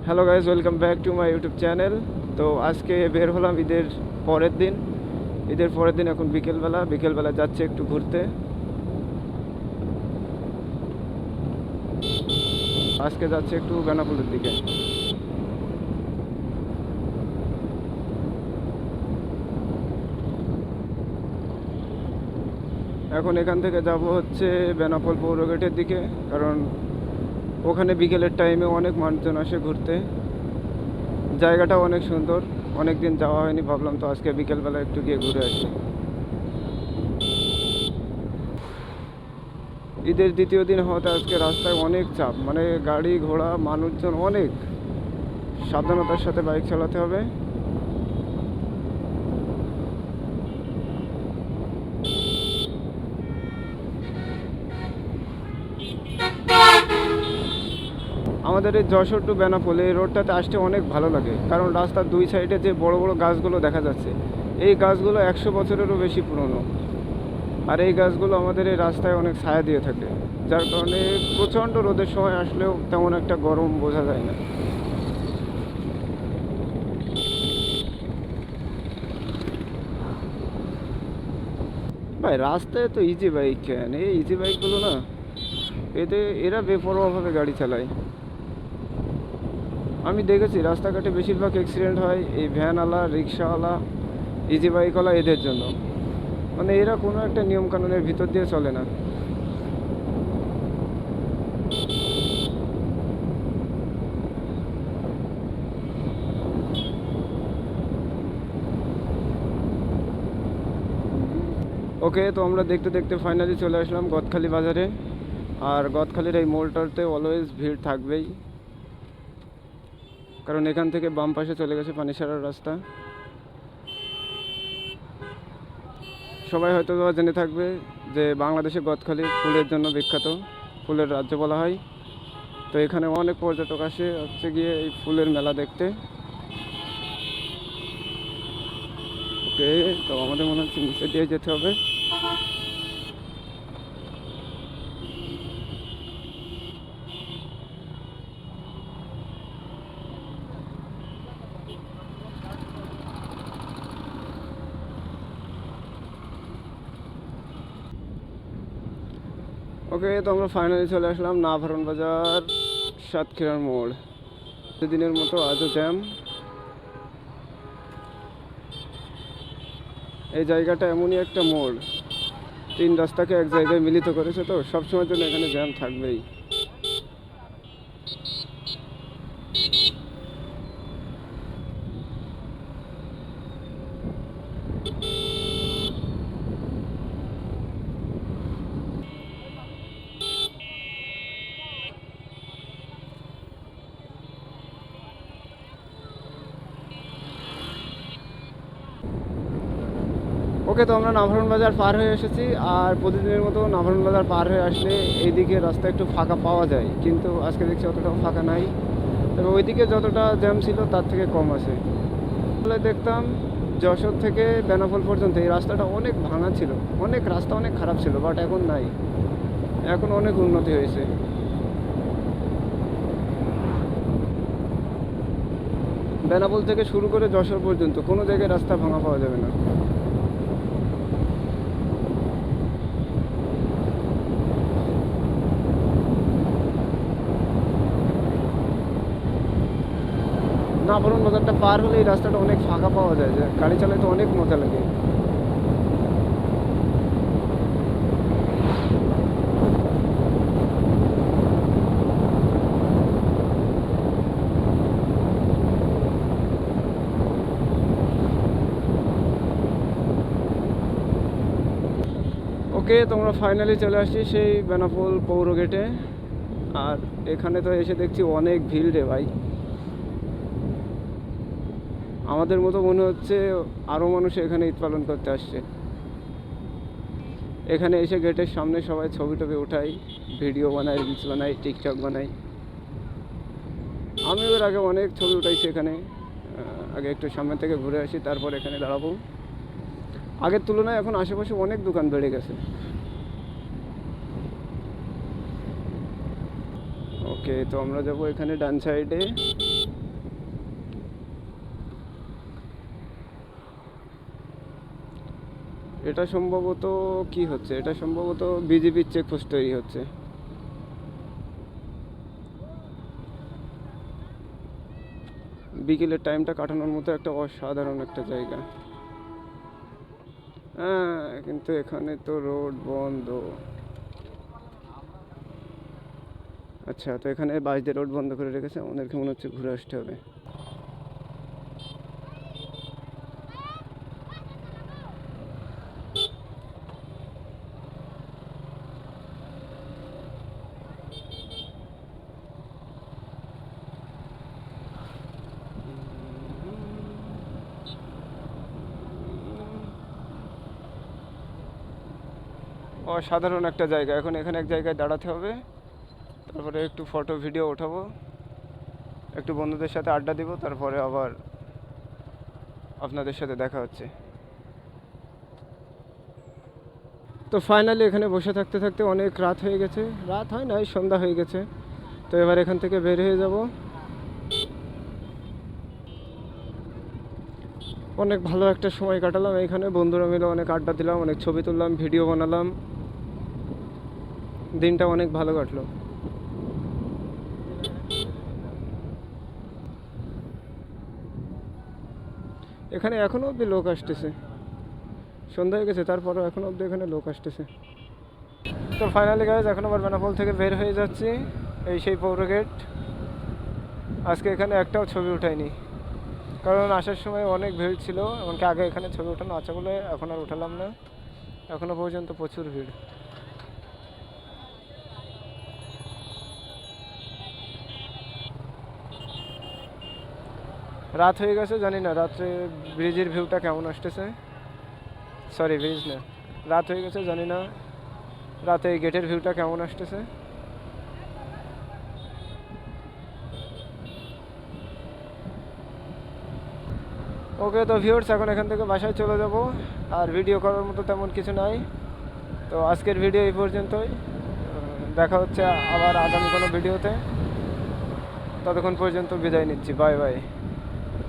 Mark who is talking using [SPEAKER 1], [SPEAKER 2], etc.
[SPEAKER 1] Hello guys, welcome back to my YouTube channel. তো আজকে বের হলাম ঈদের পরের দিন এখন বিকেলবেলা যাচ্ছে একটু ঘুরতে। আজকে যাচ্ছে একটু বেনাপোলের দিকে। এখন এখান থেকে যাব হচ্ছে বেনাপোল পৌর গেটের দিকে, কারণ ওখানে বিকেলের টাইমে অনেক মানুষজন আসে ঘুরতে। জায়গাটাও অনেক সুন্দর, অনেক দিন যাওয়া হয়নি, ভাবলাম তো আজকে বিকেলবেলা একটু গিয়ে ঘুরে আসি। ঈদের দ্বিতীয় দিন হওয়াতে আজকে রাস্তায় অনেক চাপ, মানে গাড়ি ঘোড়া মানুষজন অনেক। সাবধানতার সাথে বাইক চালাতে হবে। আমাদের এই যশোর টু বেনাপোল এই রোডটাতে আসতে অনেক ভালো লাগে, কারণ রাস্তার দুই সাইডে যে বড় বড় গাছগুলো দেখা যাচ্ছে, এই গাছগুলো 100 বছরেরও বেশি পুরনো। আর এই গাছগুলো আমাদের এই রাস্তায় অনেক ছায়া দিয়ে থাকে, যার কারণে প্রচণ্ড রোদের সময় আসলেও তেমন একটা গরম বোঝা যায় না। ভাই রাস্তায় তো ইজি বাইক কেন, এই ইজি বাইকগুলো না, এরা বেপরোয়াভাবে গাড়ি চালায়। আমি দেখেছি রাস্তাঘাটে বেশিরভাগ অ্যাক্সিডেন্ট হয় এই ভ্যানওয়ালা, রিক্সাওয়ালা, ইজি বাইকওয়ালা, এদের জন্য। মানে এরা কোনো একটা নিয়মকানুনের ভিতর দিয়ে চলে না। ওকে, তো আমরা দেখতে দেখতে ফাইনালি চলে আসলাম গদখালি বাজারে। আর গদখালির এই মোড়টাতে অলওয়েজ ভিড় থাকবেই, কারণ এখান থেকে বাম পাশে চলে গেছে পানিসারার রাস্তা। সবাই হয়তো জেনে থাকবে যে বাংলাদেশে গদখালি ফুলের জন্য বিখ্যাত, ফুলের রাজ্য বলা হয়। তো এখানে অনেক পর্যটক আসে হচ্ছে গিয়ে এই ফুলের মেলা দেখতে। ওকে, তো আমাদের মনে হচ্ছে নিচে দিয়ে যেতে হবে। ওকে, তো আমরা ফাইনালি চলে আসলাম নাভারণ বাজার, সাতক্ষীরার মোড়। প্রতিদিনের মতো আজও জ্যাম। এই জায়গাটা এমনই একটা মোড়, তিন রাস্তাকে এক জায়গায় মিলিত করেছে, তো সবসময়ের জন্য এখানে জ্যাম থাকবেই। ওকে, তো আমরা নাভারণ বাজার পার হয়ে এসেছি। আর প্রতিদিনের মতো নাভারণ বাজার পার হয়ে আসলে এইদিকে রাস্তা একটু ফাঁকা পাওয়া যায়, কিন্তু আজকে দেখছি অতটাও ফাঁকা নাই। তবে ওইদিকে যতটা জ্যাম ছিল তার থেকে কম আছে। তাহলে দেখতাম যশোর থেকে বেনাপোল পর্যন্ত এই রাস্তাটা অনেক ভাঙা ছিল, রাস্তা অনেক খারাপ ছিল, বাট এখন নাই, এখন অনেক উন্নতি হয়েছে। বেনাপোল থেকে শুরু করে যশোর পর্যন্ত কোনো জায়গায় রাস্তা ভাঙা পাওয়া যাবে না। নাভারণ বাজারটা পার হলে এই রাস্তাটা অনেক ফাঁকা পাওয়া যায়, যে গাড়ি চালাতে অনেক মজা লাগে। ওকে, তোমরা ফাইনালি চলে আসছি সেই বেনাপোল পৌর গেটে। আর এখানে তো এসে দেখছি অনেক ভিড় রে ভাই। আমাদের মতো মনে হচ্ছে আরও মানুষ এখানে ঈদ পালন করতে আসছে। এখানে এসে গেটের সামনে সবাই ছবি টবি উঠাই, ভিডিও বানাই, রিলস বানাই, টিকটক বানাই। আমি এর আগে অনেক ছবি উঠাইছি এখানে। আগে একটু সামনে থেকে ঘুরে আসি, তারপর এখানে দাঁড়াবো। আগের তুলনায় এখন আশেপাশে অনেক দোকান বেড়ে গেছে। ওকে, তো আমরা যাবো এখানে ডান সাইডে। এটা সম্ভবত কি হচ্ছে, এটা সম্ভবত বিজেপির চেকপোস্ট তৈরি হচ্ছে। বিকেলের টাইমটা কাটানোর মতো একটা অসাধারণ একটা জায়গা। হ্যাঁ, কিন্তু এখানে তো রোড বন্ধ। আচ্ছা, তো এখানে বাস দিয়ে রোড বন্ধ করে রেখেছে, আমাদেরকে মনে হচ্ছে ঘুরে আসতে হবে। অসাধারণ একটা জায়গা। এখন এখানে এক জায়গায় দাঁড়াতে হবে, তারপরে একটু ফটো ভিডিও ওঠাবো, একটু বন্ধুদের সাথে আড্ডা দিব, তারপরে আবার আপনাদের সাথে দেখা হচ্ছে। তো ফাইনালি এখানে বসে থাকতে থাকতে অনেক রাত হয়ে গেছে, রাত হয় নাই, সন্ধ্যা হয়ে গেছে। তো এবার এখান থেকে বের হয়ে যাব। অনেক ভালো একটা সময় কাটালাম এখানে, বন্ধুরা মিলে অনেক আড্ডা দিলাম, অনেক ছবি তুললাম, ভিডিও বানালাম, দিনটা অনেক ভালো কাটলো। এখানে এখনো অবধি লোক আসতেছে, সন্ধ্যা হয়ে গেছে তারপরেও এখনো অবধি এখানে লোক আসতেছে। তো ফাইনালি গাইজ এখন আবার বেনাপোল থেকে বের হয়ে যাচ্ছি, এই সেই পৌর গেট। আজকে এখানে একটাও ছবি উঠাইনি, কারণ আসার সময় অনেক ভিড় ছিল, এমনকি আগে এখানে ছবি ওঠানো আছে বলে এখন আর উঠালাম না। এখনো পর্যন্ত প্রচুর ভিড়। রাত হয়ে গেছে, জানি না রাত্রে ব্রিজের ভিউটা কেমন আসতেছে। সরি, ব্রিজ না, রাত হয়ে গেছে, জানি না রাতে এই গেটের ভিউটা কেমন আসতেছে। ওকে, তো ভিউয়ার্স এখন এখান থেকে বাসায় চলে যাব, আর ভিডিও করার মতো তেমন কিছু নাই। তো আজকের ভিডিও এই পর্যন্তই, দেখা হচ্ছে আবার আগামী কোনো ভিডিওতে। ততক্ষণ পর্যন্ত বিদায় নিচ্ছি, বাই বাই।